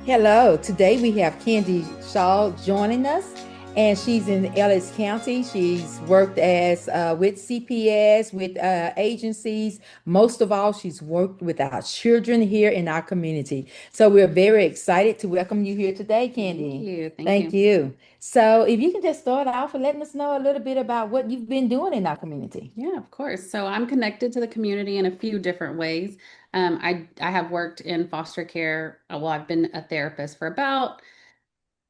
Hello, today we have Kandi Shaw joining us, and she's in Ellis County. She's worked as with CPS, with agencies. Most of all, she's worked with our children here in our community. So we're very excited to welcome you here today, Thank Kandi. you. Thank Thank you. you. So if you can just start off and letting us know a little bit about what you've been doing in our community. Yeah, of course. So I'm connected to the community in a few different ways. I have worked in foster care. Well, I've been a therapist for about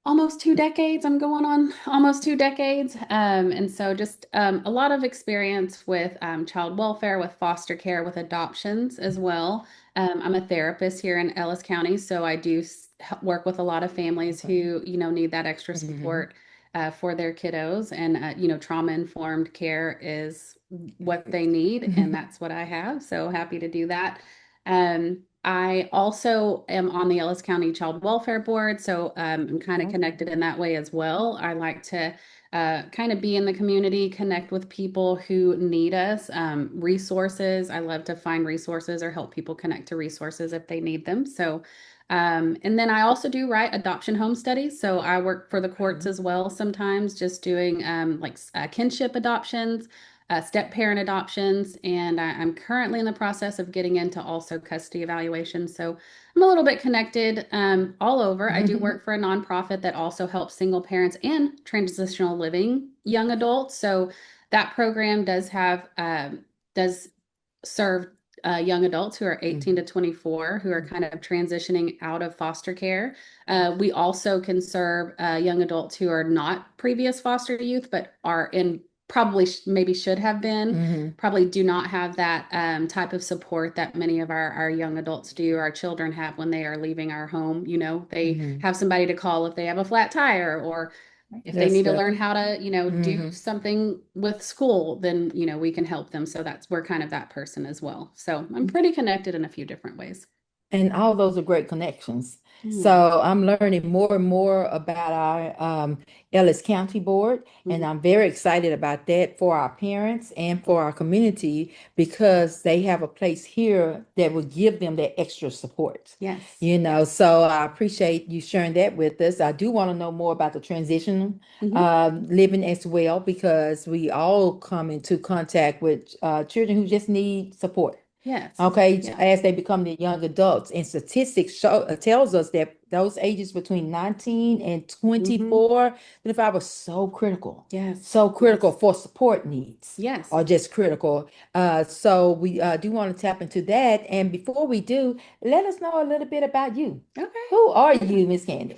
almost 2 decades. I'm going on almost 2 decades. And so just a lot of experience with child welfare, with foster care, with adoptions as well. I'm a therapist here in Ellis County, so I do work with a lot of families Okay. who, need that extra Hmm. support for their kiddos. And, trauma-informed care is what they need, and that's what I have. So happy to do that. I also am on the Ellis County Child Welfare Board, so I'm kind of connected in that way as well. I like to kind of be in the community, connect with people who need us, resources. I love to find resources or help people connect to resources if they need them. So, and then I also do write adoption home studies. So I work for the courts Okay. as well sometimes, just doing kinship adoptions, step parent adoptions, and I'm currently in the process of getting into also custody evaluation. So I'm a little bit connected all over. I do work for a nonprofit that also helps single parents and transitional living young adults. So that program does serve young adults who are 18 to 24 who are kind of transitioning out of foster care. We also can serve young adults who are not previous foster youth, but are in probably maybe should have been, Hmm. probably do not have that type of support that many of our young adults do, our children have when they are leaving our home. They Hmm. have somebody to call if they have a flat tire, or if they That's need to good. learn how to, do Hmm. something with school, then, we can help them. So we're kind of that person as well. So I'm pretty connected in a few different ways. And all those are great connections. Hmm. So I'm learning more and more about our Ellis County Board, and Mhm. I'm very excited about that for our parents and for our community because they have a place here that will give them that extra support. Yes. So I appreciate you sharing that with us. I do want to know more about the transition Hmm. living as well because we all come into contact with children who just need support. Yes. Okay, Yeah. as they become the young adults, and statistics show tells us that those ages between 19 and Hmm. 24, 25 are Yes. so critical Yes. for support needs, Yes. or just critical. So we do want to tap into that. And before we do, let us know a little bit about you. Okay. Who are Yeah. you, Miss Candy?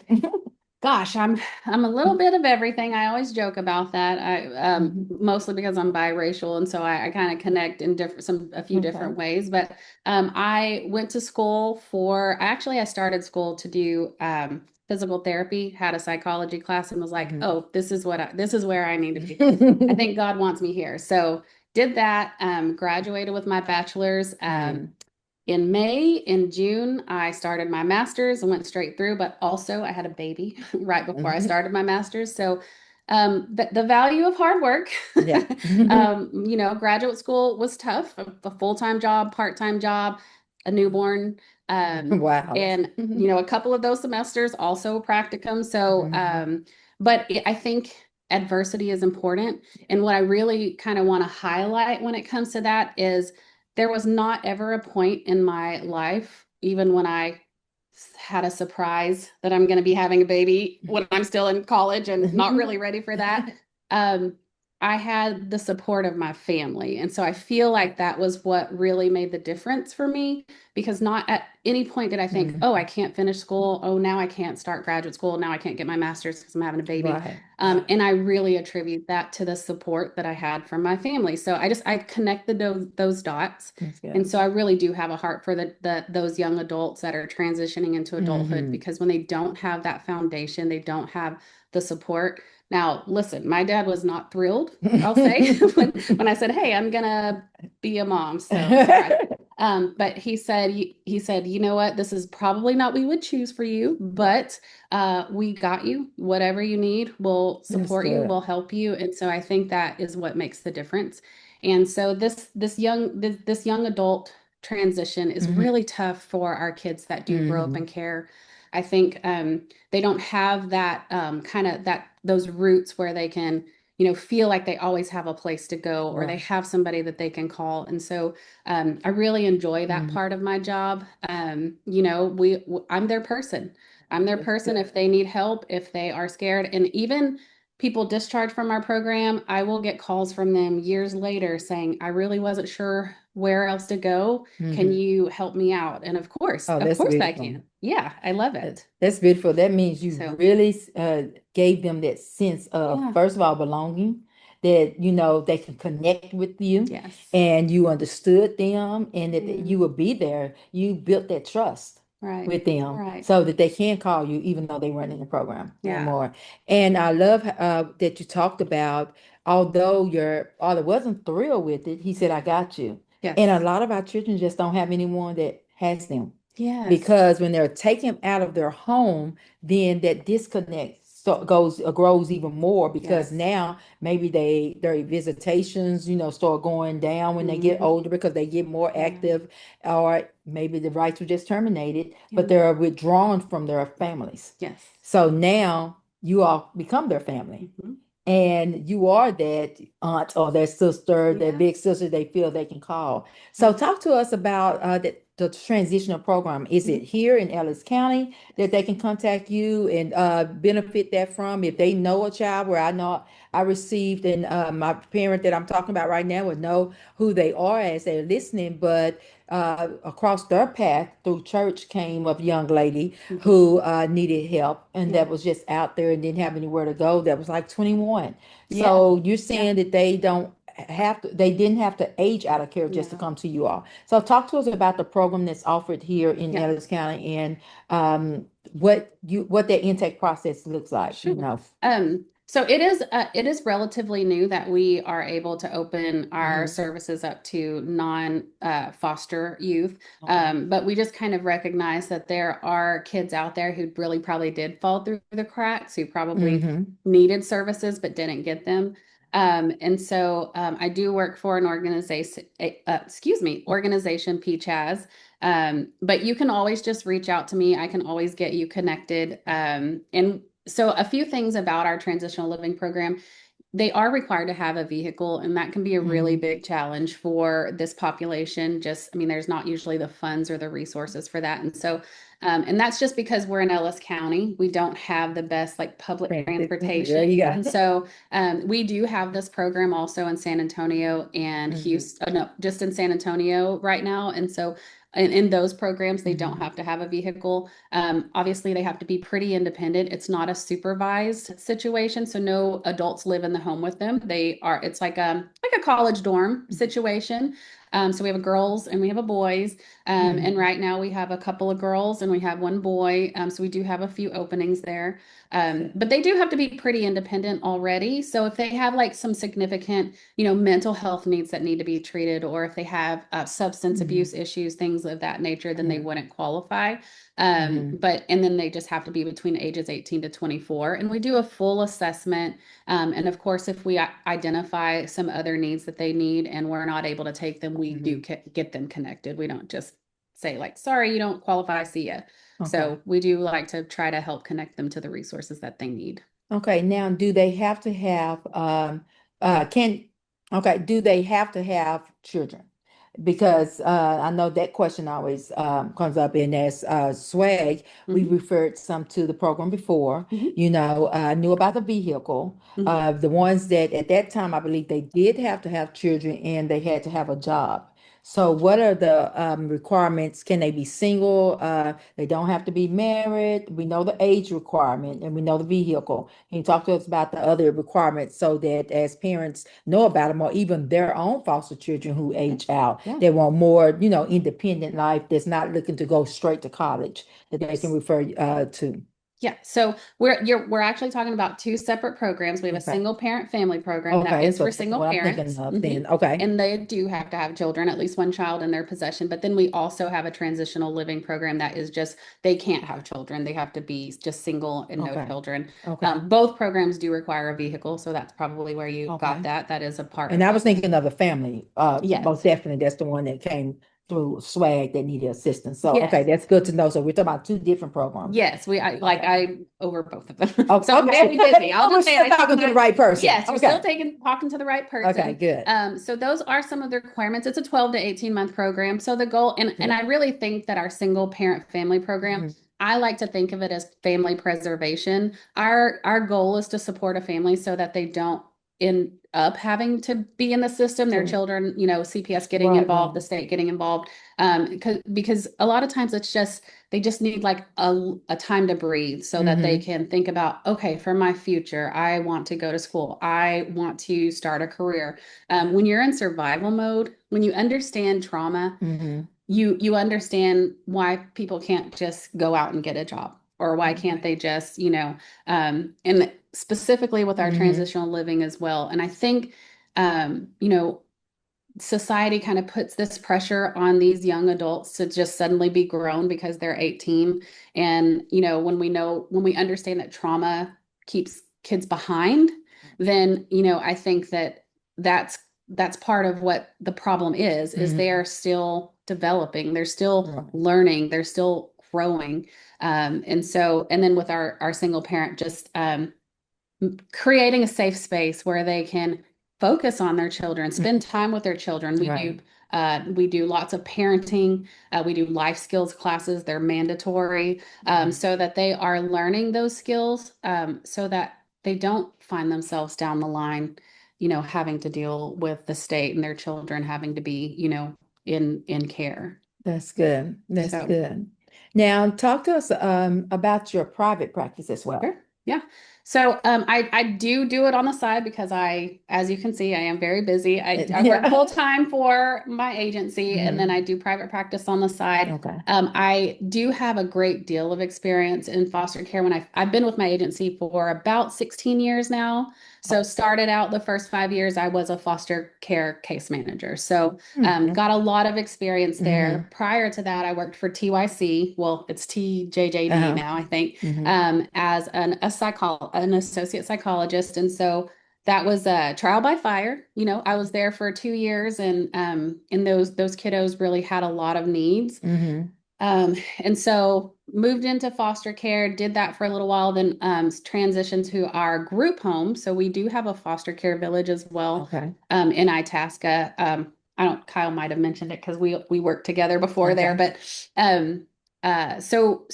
Gosh, I'm a little bit of everything. I always joke about that. I Mhm. mostly because I'm biracial, and so I kind of connect in a few Okay. different ways. But I went to school for actually I started school to do physical therapy. Had a psychology class and was like, Mhm. oh, this is where I need to be. I think God wants me here. So did that. Graduated with my bachelor's. Mhm. In May, in June, I started my master's and went straight through, but also I had a baby right before I Mhm. started my master's. So, the value of hard work, Yeah. graduate school was tough, a full-time job, part-time job, a newborn, Wow. and, a couple of those semesters also practicum. So, Mhm. but I think adversity is important. And what I really kind of want to highlight when it comes to that is there was not ever a point in my life, even when I had a surprise that I'm going to be having a baby when I'm still in college and not really ready for that. Um, I had the support of my family. And so I feel like that was what really made the difference for me because not at any point did I think, oh, I Mhm. can't finish school. Oh, now I can't start graduate school. Now I can't get my master's because I'm having a baby. Right. And I really attribute that to the support that I had from my family. So I connected those dots. That's And good. so I really do have a heart for those young adults that are transitioning into adulthood Hmm. because when they don't have that foundation, they don't have the support. Now, listen, my dad was not thrilled, I'll say, when I said, "Hey, I'm gonna be a mom." So sorry. But he said, you know what? This is probably not what we would choose for you, but we got you. Whatever you need, we'll That's support you, good. we'll help you. And so I think that is what makes the difference. And so this young adult transition is Hmm. really tough for our kids that do grow up Hmm. in care. I think they don't have that kind of that those roots where they can, feel like they always have a place to go or they Right. have somebody that they can call. And so I really enjoy that Mhm. part of my job. I'm their person. I'm their That's person if good. they need help, if they are scared. And even people discharged from our program, I will get calls from them years later saying, I really wasn't sure where else to go. Can Hmm. you help me out? And Oh, of that's course I beautiful. can. Yeah, I love That- it. That's beautiful. That means you So, really gave them that sense of, yeah, first of all, belonging, that they can connect with you yes. and you understood them and that Yeah, you would be there. You built that trust right. with them Right. so that they can call you even though they weren't in the program Yeah. anymore. And I love that you talked about, although your father wasn't thrilled with it, he said, I got you. And a Yes. lot of our children just don't have anyone that has them Yes. because when they're taken out of their home, then that disconnect goes grows even more because Yes. now maybe their visitations start going down when they get Hmm. older because they get more Yeah. active, or maybe the rights were just terminated, but Yeah. they're withdrawn from their families. Yes. So now you all become their family, Hmm. and you are that aunt or that sister, that Yeah. big sister they feel they can call. So Yeah. talk to us about the transitional program. Is it Hmm. here in Ellis County that Yes. they can contact you and benefit that from? If they know a child, where I know I received, and my parent that I'm talking about right now would know who they are as they're listening, but across their path through church came a young lady Hmm. who needed help and that Yeah. was just out there and didn't have anywhere to go, that was like 21. Yeah. So you're Yeah. saying that they didn't have to age out of care just to No. come to you all. So talk to us about the program that's offered here in Yeah. Ellis County and what that intake process looks like, Sure. So it is relatively new that we are able to open our Hmm. services up to non foster youth. Okay. But we just kind of recognize that there are kids out there who really probably did fall through the cracks, who probably Hmm. needed services but didn't get them. And so I do work for an organization, PCHAZ. But you can always just reach out to me. I can always get you connected. And so a few things about our transitional living program, they are required to have a vehicle, and that can be a really Hmm. big challenge for this population. Just, I mean, there's not usually the funds or the resources for that. And so, and that's just because we're in Ellis County. We don't have the best like public There transportation. you And go. so we do have this program also in San Antonio and Hmm. Houston, no, just in San Antonio right now. And so in those programs, they don't Hmm. have to have a vehicle. Obviously, they have to be pretty independent. It's not a supervised situation, so no adults live in the home with them. It's like a college dorm situation. So we have a girls and we have a boys. And Hmm. right now we have a couple of girls and we have one boy. So we do have a few openings there. But they do have to be pretty independent already. So if they have like some significant, mental health needs that need to be treated, or if they have substance Hmm. abuse issues, things of that nature, then they Hmm. wouldn't qualify. Hmm. And then they just have to be between ages 18 to 24. And we do a full assessment. And of course, if we identify some other needs that they need and we're not able to take them, we do Hmm. get them connected. We don't just say like, sorry, you don't qualify, see ya. Okay. So we do like to try to help connect them to the resources that they need. Okay, now do they have to have can okay, do they have to have children? Because I know that question always comes up, and as swag, we Hmm. referred some to the program before, Hmm. knew about the vehicle. Hmm. The ones that at that time I believe they did have to have children and they had to have a job. So what are the requirements? Can they be single? They don't have to be married. We know the age requirement and we know the vehicle. Can you talk to us about the other requirements so that as parents know about them or even their own foster children who Yeah. age out, Yeah. they want more, independent life that's not looking to go straight to college that they can Yes. refer to. Yeah, so we're actually talking about two separate programs. We have a Okay. single parent family program that Okay, is so for that's single what I'm thinking parents, of then. Okay. and they do have to have children, at least one child in their possession. But then we also have a transitional living program that is just they can't have children; they have to be just single and no Okay. children. Okay. Both programs do require a vehicle, so that's probably where you got Okay. that. That is a part And of I the was thinking of the family. Most yes. definitely, that's the one that came. through SWAG that needed assistance. So, okay, Yes. that's good to know. So we're talking about two different programs. Yes, Okay. I over both of them. Oh, So I'm very busy. okay. I'll Oh, we're just say still I take talking to the my right person. yes, you're still Okay. taking talking to the right Okay, person. good. So those are some of the requirements. It's a 12 to 18-month program. So the goal, and Good. I really think that our single parent family program, Mhm. I like to think of it as family preservation. Our goal is to support a family so that they don't end up having to be in the system, their So, children, CPS getting right, involved, right. the state getting involved. Because a lot of times it's just they just need like a time to breathe so that they Mm-hmm. can think about, okay, for my future, I want to go to school. I want to start a career. When you're in survival mode, when you understand trauma, Mm-hmm. you understand why people can't just go out and get a job or why can't Right. they just, and specifically with our Mm-hmm. transitional living as well. And I think, um, you know, society kind of puts this pressure on these young adults to just suddenly be grown because they're 18. And, when we understand that trauma keeps kids behind, then, I think that that's that's part of what the problem is they Mm-hmm. are still developing, they're still Right. learning, they're still growing. And then with our single parent, just creating a safe space where they can focus on their children, spend time with their children. Right. We do lots of parenting. We do life skills classes. They're mandatory, Right. so that they are learning those skills, so that they don't find themselves down the line, having to deal with the state and their children having to be, in care. That's good. That's So. good. Now, talk to us about your private practice as well. Sure. Yeah. So I do it on the side because as you can see, I am very busy. I work Yeah. full time for my agency and then Hmm. I do private practice on the side. Okay. I do have a great deal of experience in foster care when I've been with my agency for about 16 years now. So started out the first 5 years, I was a foster care case manager. So got a lot of experience Mm-hmm. there. Prior to that, I worked for TYC. Well, it's TJJD Uh-huh. now, I think, Hmm. as an associate psychologist. And so that was a trial by fire. I was there for 2 years, and those kiddos really had a lot of needs. Hmm. And so moved into foster care, did that for a little while, then transitioned to our group home. So we do have a foster care village as well, Okay. in Itasca. I don't, Kyle might have mentioned it because we worked together before there, Okay. but so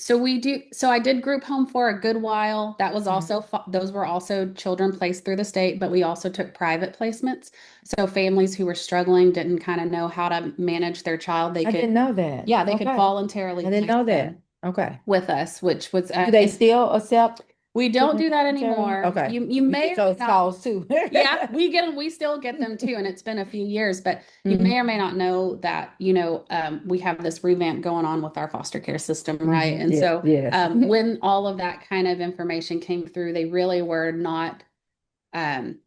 I did group home for a good while. That was Mhm. also those were also children placed through the state, but we also took private placements. So families who were struggling didn't kind of know how to manage their child, I didn't know that. yeah, they could Okay. voluntarily I didn't place know that. them Okay. with us, which was Do they and still accept we don't children do that voluntarily? anymore. Okay. You We may get or may those not. calls too. Yeah, we still get them too, and it's been a few years, but you may or Hmm. may not know that, we have this revamp going on with our foster care system, right? Hmm. And Yeah. so Yes. when all of that kind of information came through, they really were not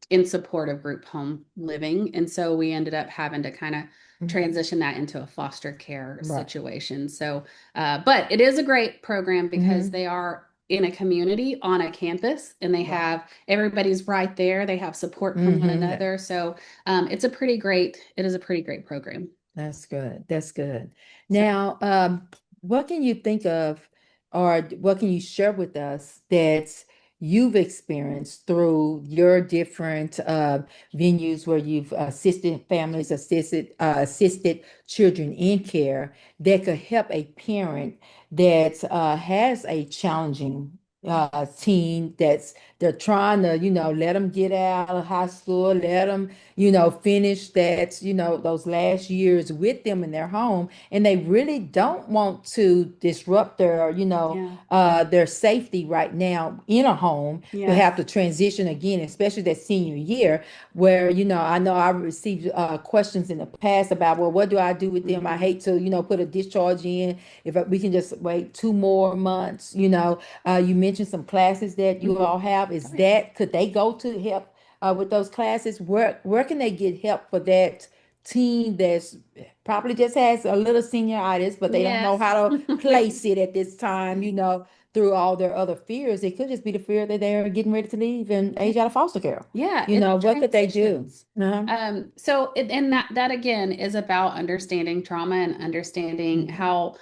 in support of group home living. And so we ended up having to kind of Mhm. transition that into a foster care Right. situation. So, but it is a great program because Hmm. they are in a community on a campus and they Right. have everybody's right there. They have support from one Hmm. another. So it is a pretty great program. That's good. That's good. So Now, what can you think of, or what can you share with us that you've experienced through your different venues where you've assisted families, assisted children in care that could help a parent that has a challenging teen that's they're trying to, let them get out of high school, let them finish that, those last years with them in their home. And they really don't want to disrupt their, yeah. their safety right now in a home to have Yes. to transition again, especially that senior year where, I know I received questions in the past about, well, what do I do with them? I Mhm. hate to, put a discharge in if we can just wait 2 more months, you mentioned some classes that you Mhm. all have. Oh, Is yeah. that, could they go to help with those classes? Where can they get help for that teen that's probably just has a little senioritis, but they don't know Yes. how to place it at this time? through all their other fears. It could just be the fear that they're getting ready to leave and age out of foster care. Yeah, You it's know, what could they do? transitions. Uh-huh. And that again is about understanding trauma and understanding Mhm. how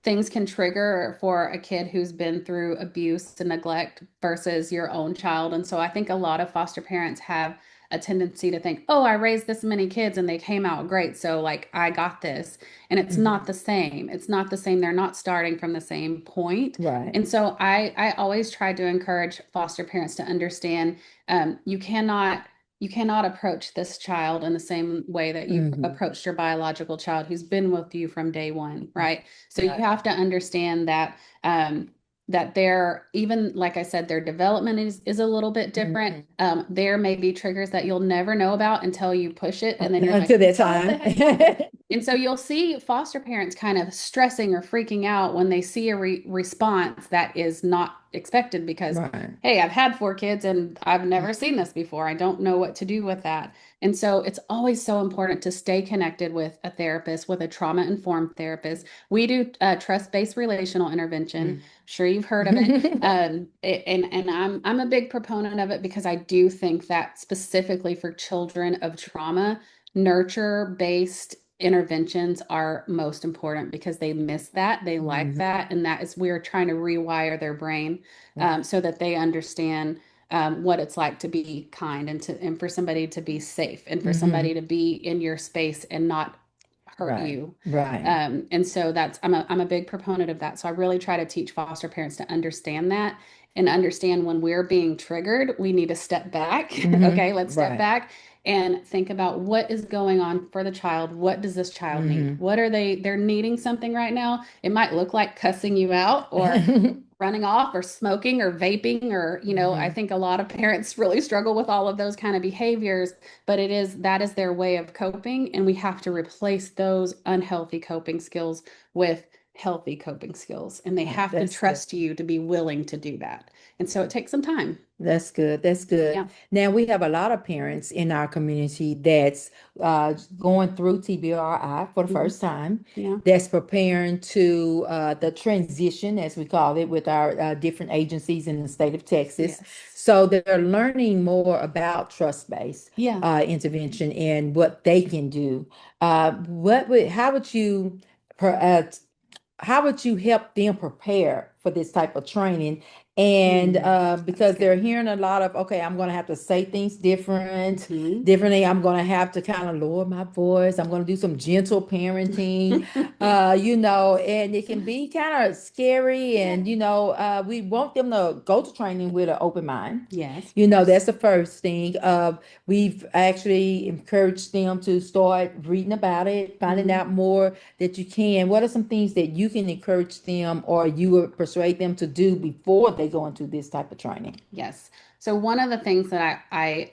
things can trigger for a kid who's been through abuse and neglect versus your own child. And so I think a lot of foster parents have a tendency to think, oh, I raised this many kids and they came out great. So, like, I got this. And it's not Mhm. the same. It's not the same. They're not starting from the same point. Right. And so I always try to encourage foster parents to understand you cannot. You cannot approach this child in the same way that you've Hmm. approached your biological child who's been with you from day one, right? So you Right. have to understand that that their even like I said, their development is a little bit different. Hmm. There may be triggers that you'll never know about until you push it, and then you're like, Until that what the time. heck happened? And so you'll see foster parents kind of stressing or freaking out when they see a response that is not expected because, Right. hey, I've had 4 kids and I've never seen this before. I don't know what to do with that. And so it's always so important to stay connected with a therapist, with a trauma-informed therapist. We do trust-based relational intervention. Mhm. Sure, you've heard of it. And I'm a big proponent of it because I do think that specifically for children of trauma, nurture-based interventions are most important because they miss that, they like Mhm. that, and that is we're trying to rewire their brain Right. so that they understand what it's like to be kind and for somebody to be safe and for somebody Hmm. to be in your space and not hurt Right. you. Right. And so that's I'm a big proponent of that. So I really try to teach foster parents to understand that and understand when we're being triggered, we need to step back. Hmm. Okay, let's step Right. back and think about what is going on for the child. What does this child need? Hmm. What are they're needing something right now? It might look like cussing you out or running off or smoking or vaping or I Hmm. think a lot of parents really struggle with all of those kind of behaviors, but that is their way of coping, and we have to replace those unhealthy coping skills with healthy coping skills, and they have to That's good. trust you to be willing to do that. And so it takes some time. That's good. That's good. Yeah. Now we have a lot of parents in our community that's going through TBRI for the Mhm. first time, Yeah. that's preparing to the transition, as we call it, with our different agencies in the state of Texas. Yes. So they're learning more about trust-based Yeah. intervention and what they can do. How would you help them prepare for this type of training? And That's because they're good. hearing a lot of, okay, I'm going to have to say things Hmm. differently. I'm going to have to kind of lower my voice. I'm going to do some gentle parenting, and it can be kind of scary. Yeah. And, we want them to go to training with an open mind. Yes. That's the first thing. We've actually encouraged them to start reading about it, finding Hmm. out more that you can. What are some things that you can encourage them or you would persuade them to do before they go into this type of training? Yes. So one of the things that I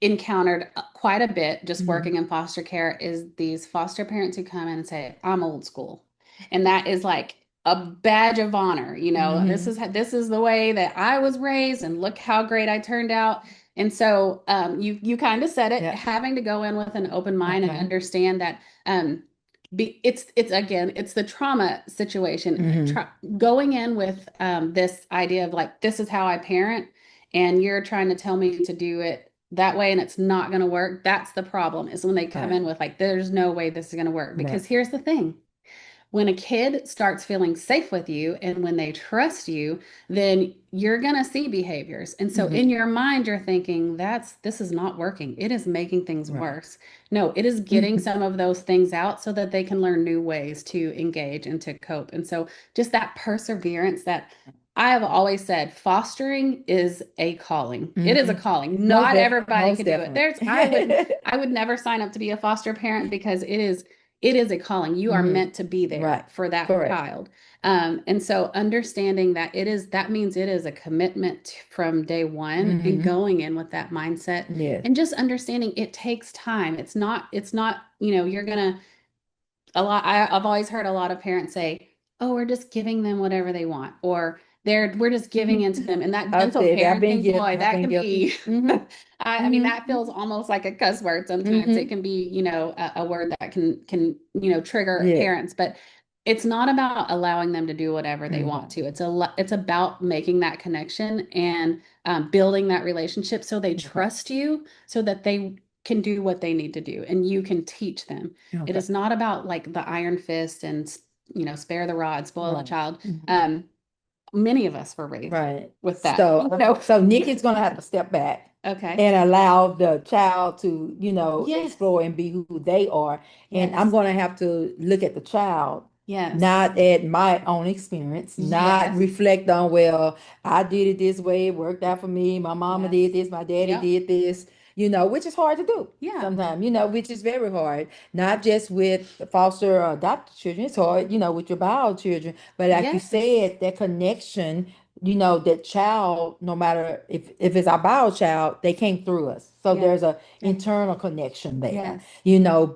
encountered quite a bit just Hmm. working in foster care is these foster parents who come in and say, I'm old school. And that is like a badge of honor. Hmm. This is the way that I was raised and look how great I turned out. And so you kind of said it, Yeah. having to go in with an open mind and Okay. understand that it's again, it's the trauma situation. Hmm. Going in with this idea of like, this is how I parent, and you're trying to tell me to do it that way and it's not going to work. That's the problem, is when they come Right. in with like, there's no way this is going to work. Right. Because here's the thing, when a kid starts feeling safe with you and when they trust you, then you're going to see behaviors. And so in Hmm. your mind, you're thinking, this is not working. It is making things Right. worse. No, it is getting some of those things out so that they can learn new ways to engage and to cope. And so just that perseverance that I have always said, fostering is a calling. It is a Hmm. calling. Most Not definitely. everybody Most could do it. definitely. I would never sign up to be a foster parent because it is a calling. You are Hmm. meant to be there Right. for that Correct. child. And so understanding that means it is a commitment from day one, and Hmm. going in with that mindset Yes. and just understanding it takes time. It's not, you're gonna I've always heard a lot of parents say, oh, we're just giving them whatever they want, or we're just giving into them. And that I've gentle said that. parenting, boy, I've that been can guilty. be, Hmm. I mean, Hmm. that feels almost like a cuss word sometimes. It Hmm. can be, a word that can, trigger Yes. parents. But it's not about allowing them to do whatever they want to. It's about making that connection and building that relationship so they Okay. trust you so that they can do what they need to do and you can teach them. It Okay. is not about like the iron fist and spare the rod, spoil the Right. child. Mhm. Um, Many of us were raised Right. with that. So Nikki's gonna have to step back Okay. and allow the child to, Yes. explore and be who they are. And I'm Yes. gonna have to look at the child, Yes. not at my own experience, not Yes. reflect on, well, I did it this way, it worked out for me, my mama did Yes. this, my daddy Yep. did this, which is hard to do Yeah. sometimes, which is very hard. Not just with foster or adopted children, it's hard, with your bio children. But like you Yes. said, that connection, that child, no matter if it's our bio child, they came through us. So Yes. there's a Yes. internal connection there, Yes.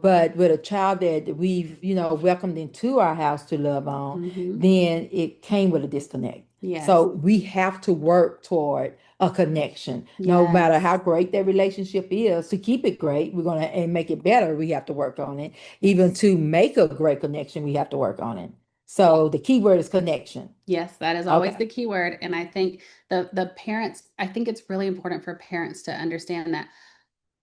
but with a child that we've, welcomed into our house to love on, Mm-hmm. then it came with a disconnect. So Yes. we have to work toward a connection, no matter how Yes. great that relationship is. To keep it great, we're gonna and make it better. We have to work on it. Even Yes. to make a great connection, we have to work on it. Yeah. So the key word is connection. Yes, that is always Okay. the key word. And I think the parents, I think it's really important for parents to understand that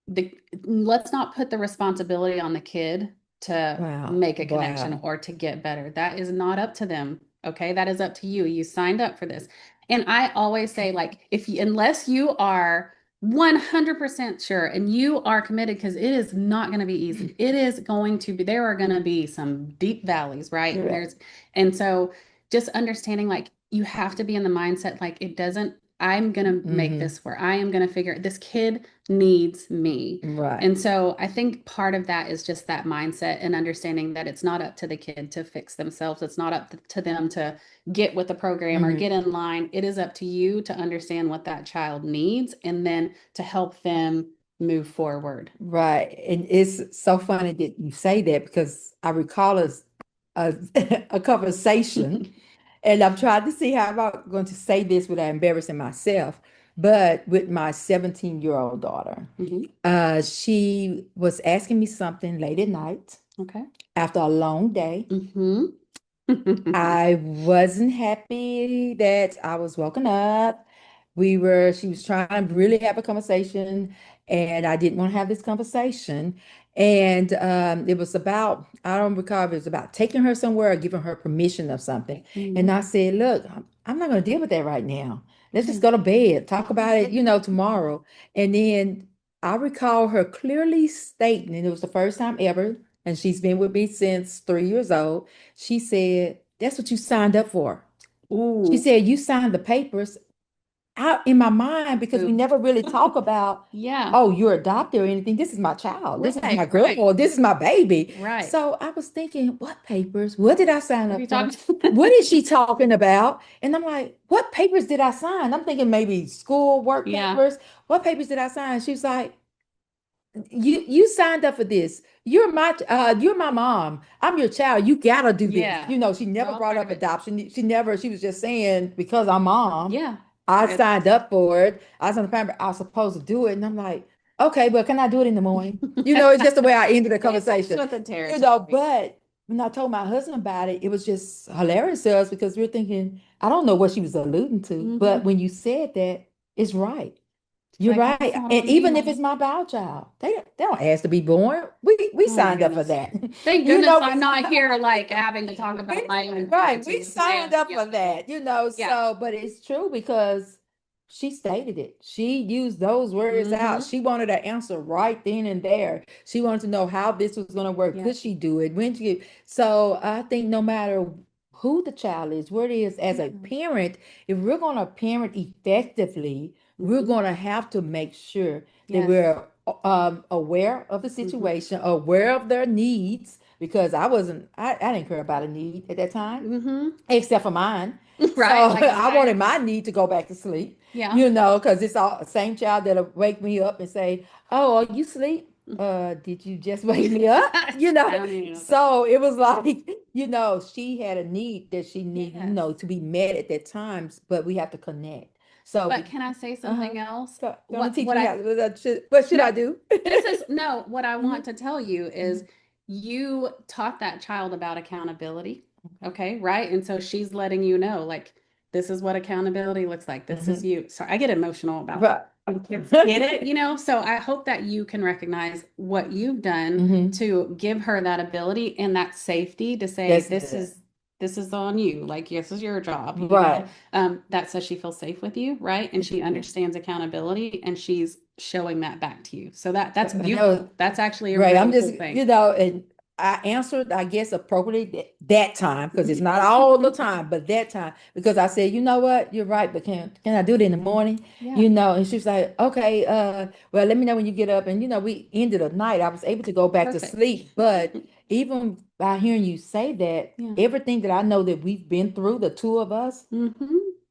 the let's not put the responsibility on the kid to Wow. make a connection Wow. or to get better. That is not up to them. Okay, that is up to you. You signed up for this. And I always say, like, if you, unless you are 100% sure and you are committed, because it is not going to be easy. It is going to be, there are going to be some deep valleys, right? And Correct. and so just understanding, like, you have to be in the mindset, like, it doesn't, I'm going to make Mm-hmm. this where I am going to figure this kid needs me. Right. And so I think part of that is just that mindset and understanding that it's not up to the kid to fix themselves. It's not up to them to get with the program or Mm-hmm. get in line. It is up to you to understand what that child needs and then to help them move forward. Right. And it's so funny that you say that because I recall a, a conversation, and I'm trying to see how I'm going to say this without embarrassing myself, but with my 17-year-old daughter. Mhm. She was asking me something late at night Okay. after a long day. Hmm. I wasn't happy that I was woken up. She was trying to really have a conversation, and I didn't want to have this conversation. And it was about, I don't recall if it was about taking her somewhere or giving her permission of something. And Hmm. I said, look, I'm not going to deal with that right now. Let's just Yeah. go to bed, talk about it, tomorrow. And then I recall her clearly stating, and it was the first time ever, and she's been with me since 3 years old. She said, that's what you signed up for. She Ooh. said, you signed the papers. Out in my mind, because we Ooh. never really talk about, Yeah. oh, you're adopted or anything. This is my child. This is my Right. girl. This is my baby. Right. So I was thinking, what papers? What did I sign What are you up for? talking? What is she talking about? And I'm like, what papers did I sign? I'm thinking maybe school work Yeah. papers. What papers did I sign? She was like, you signed up for this. You're my mom. I'm your child. You gotta do this. Yeah. She We're never all brought part of up it. adoption. She was just saying because I'm mom, Yeah. I It's signed up for it. I was on the family, I was supposed to do it. And I'm like, okay, but can I do it in the morning? It's just the way I ended the it comes conversation. with the territory. But when I told my husband about it, it was just hilarious to us because we were thinking, I don't know what she was alluding to, but Hmm. when you said that, it's right. It's You're like, right. that's not And on me, even if it's mama. my child child, they don't ask to be born. We Oh my signed up for goodness. that. Thank You goodness know, I'm not here like having to talk about my own right. We parenting. signed up Yeah. for that, Yeah. but it's true because she stated it. She used those words out. Hmm. She wanted an answer right then and there. She wanted to know how this was going to work. Yeah. Could she do it? When she, so I think no matter who the child is, where it is, as a Yeah. parent, if we're going to parent effectively, we're Hmm. going to have to make sure that Yes. we're aware of the Hmm. situation, aware of their needs, because I didn't care about a need at that time, Hmm. except for mine. So Right. Like I mine. wanted my need to go back to sleep, Yeah. because it's all same child that'll wake me up and say, "Oh, are you asleep? Did you just wake me up?" I don't even know what that. So it was like, she had a need that she needed, Yes. to be met at that times, but we have to connect. So But we, can I say uh-huh. something else? Gonna teach What me I how, what should no, I do? this is no, what I Mhm, want to tell you is mhm, you taught that child about accountability. Okay, right. And so she's letting you know, like, this is what accountability looks like. This is Hmm. you. So I get emotional about Right. kids get it, So I hope that you can recognize what you've done Hmm. to give her that ability and that safety to say, That's good. this is on you. Like, yes, this is your job, Right. that says she feels safe with you, right? And she understands accountability and she's showing that back to you. So that's That was beautiful. That's actually a right. I'm really just, cool thing. and I answered, I guess, appropriately that time because it's not all the time, but that time because I said, you know what, you're right, but can I do it in the morning? Yeah, And she was like, okay, well, let me know when you get up. And we ended the night. I was able to go back to perfect. sleep, but even by hearing you say that, Yeah. everything that I know that we've been through, the two of us, Hmm.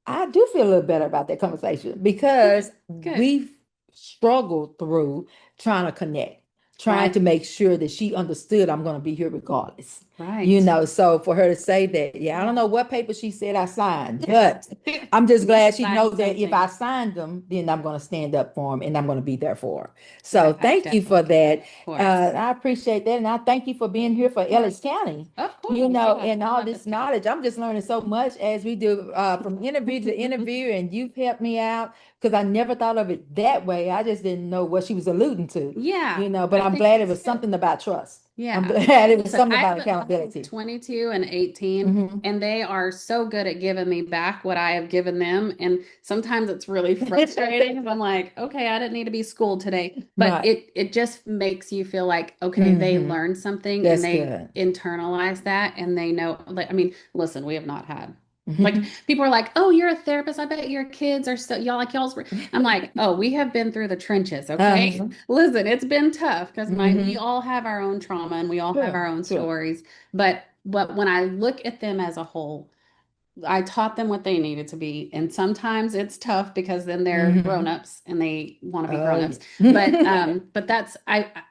I do feel a little better about that conversation because Good. we've struggled through trying to connect, trying Right. to make sure that she understood I'm going to be here regardless. Right. So for her to say that, yeah, I don't Yeah. know what paper she said I signed, but I'm just glad she Signed knows that if I something. signed them, then I'm going to stand up for them and I'm going to be there for her. I, So I thank you definitely for get that. that. Of course. I appreciate that. And I thank you for being here for Of course. Ellis County. Of course. Yeah. And I all love this this guy. knowledge. I'm just learning so much as we do from interview to interview, and you've helped me out because I never thought of it that way. I just didn't know what she was alluding to, Yeah. but I I'm think glad it it's was good. something about trust. I'm Yeah. glad it was Listen, something I about have 22 and 18, accountability. and they are so good at giving me back what I have given them. And sometimes it's really frustrating 'cause I'm like, okay, I didn't need to be schooled today. But Right. it just makes you feel like, okay, they Hmm. learned something and That's they good. internalize that and they know, like, I mean, listen, we have not had. Like Hmm. people are like, "Oh, you're a therapist. I bet your kids are so y'all like y'all's." I'm like, "Oh, we have been through the trenches, okay? Uh-huh. Listen, it's been tough because we Hmm. all have our own trauma and we all have Sure, our own sure. stories. But when I look at them as a whole, I taught them what they needed to be. And sometimes it's tough because then they're Hmm. grown-ups and they want to be Oh, grown-ups. yeah. But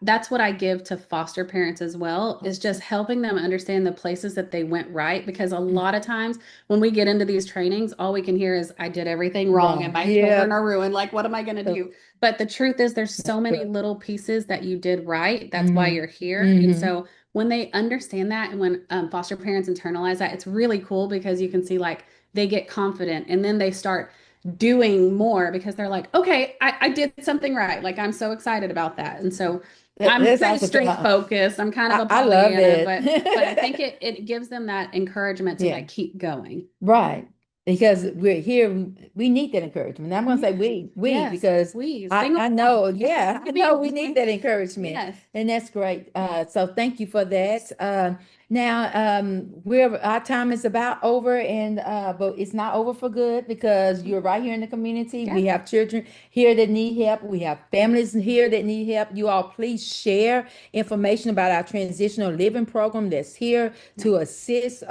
that's what I give to foster parents as well, is just helping them understand the places that they went right. Because a lot of times when we get into these trainings, all we can hear is I did everything wrong and Wrong. my children Yeah. are ruined. Like, what am I gonna do? But the truth is there's so That's many true. little pieces that you did right. That's why Hmm. you're here. And Hmm. so when they understand that and when foster parents internalize that, it's really cool because you can see like they get confident and then they start doing more because they're like, okay, I did something right. Like I'm so excited about that. And so I'm That's pretty awesome. strength focused. I'm kind of a I love Pollyanna, but I think that. it gives them that encouragement to Yeah. like keep going. Right. Because we're here, we need that encouragement. I'm gonna say Yeah. we Yes, because please. I, Single I mom. know, yeah, I You know be we need that encouragement. yes. And that's great. So thank you for that. Now we're our time is about over and but it's not over for good because you're right here in the community. Yeah. We have children here that need help. We have families here that need help. You all please share information about our transitional living program that's here Yeah. to assist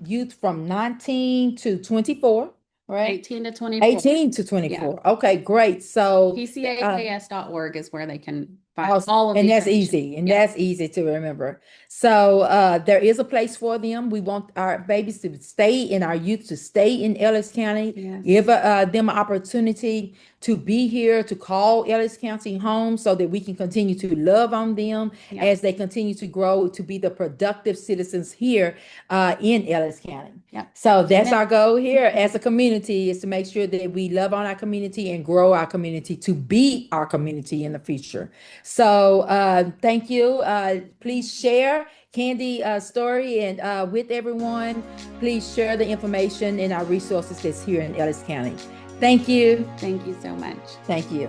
youth from 19 to 24, right? 18 to 24. 18 to Yeah. 24. Okay, great. So, PCAKS.org is where they can find awesome. all of the And that's information. easy, and Yeah. that's easy to remember. So there is a place for them. We want our babies to stay and our youth to stay in Ellis County. Give Yes. them an opportunity to be here, to call Ellis County home so that we can continue to love on them Yeah. as they continue to grow to be the productive citizens here in Ellis County. Yeah. So that's Amen. our goal here as a community is to make sure that we love on our community and grow our community to be our community in the future. So thank you. Please share Kandi story and with everyone. Please share the information and our resources that's here in Ellis County. Thank you. Thank you so much. Thank you.